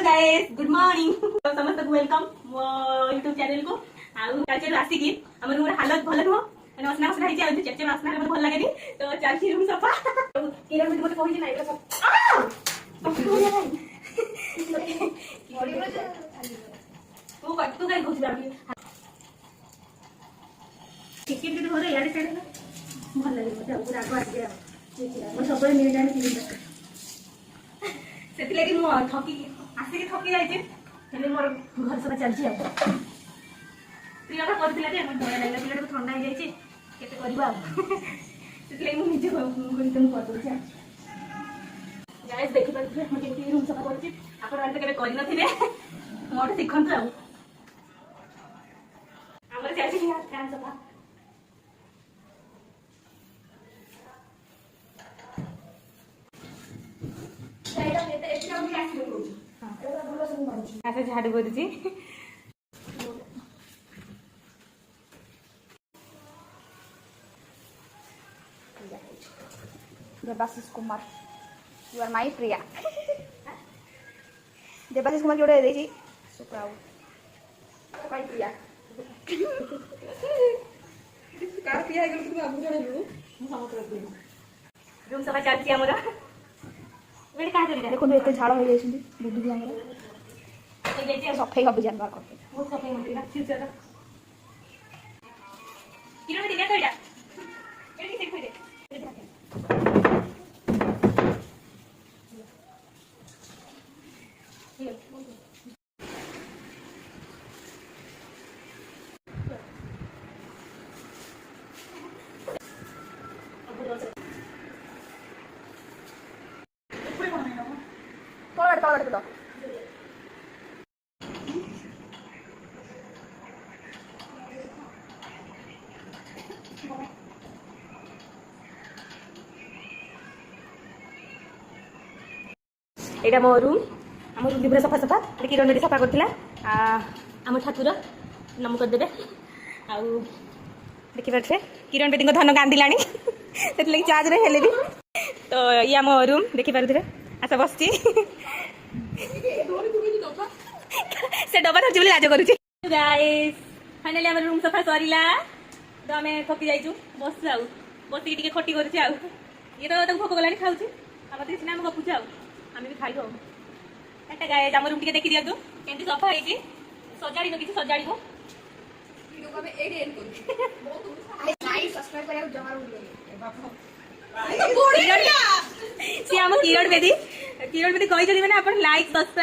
guys good morning समस्त welcome मो YouTube channel को आउ चाचे राशि की हमर रूम हालत भल नुह माने असना असना हिचे आउ चाचे असना हमर भल लागेनी तो चाची रूम सफा किरण मते मते कहि नै तू काय घुस जाबी टिकट के घरे याडी साइड भल लागे मते पूरा आगो आ गया मो सबले मिल जाने किरण से लगी मो थकी आसिक थकी जाइए हेले मोर घर सब चलछि आ प्रिया का करथिला जे मन डर लागला पिला ठंडा हो जाइए केते करबा से लगी मु निजे तुम कर दो छ गाइस देखि पाछे हम केते रूम सफा करछि आपण आंते केबे करि नथिबे मोर सिखन जाऊ हमर चाची यार फैन सफा अच्छा झाड़ू करुची Devashish Kumar you are my Priya Devashish Kumar जोड़े देखी सो प्राउड माई प्रिया कार प्रिया है तुम अब जोड़े लू हम समझ रहे रूम सफा चलची हमरा वेट का करी देखो एते झाड़ हो जाइछिन बुद्धि भी हमरा ए जेते सफाई हबे जानबार करते बहुत सफाई होती ना फ्यूचर किरण दिया तो एटा एटी से खोई कौन तो एटा मो रूम हम रूम पूरा सफा सफा किरण मेडी सफा करथिला हम ठाकुर नम कर देबे आ देखि पाछे किरण बेटी को धन गांधी लाणी सेत लगी चार्ज रे हेले भी तो या मो रूम देखि पारुथिबे आसा बसची से डबा धरछि बोली लाज करूछि गाइस फाइनली हमर रूम सफा सरीला तो हमें थकी जाइछु बस जाऊ बस टिके खटी करूछि आ ये तो भोक गलानी खाउछि हम तो सिना हम गपुछु आ हमें भी खाइबो एटा गाइस हमर रूम टिके देखि दियतु केंति सफा हेछि सजाड़ी न किछि सजाड़ीबो वीडियो को हमें एड एंड करू बहुत लाइक सब्सक्राइब करिया जमा बाप किरण बेदी कहि जदी माने अपन लाइक सब्सक्राइब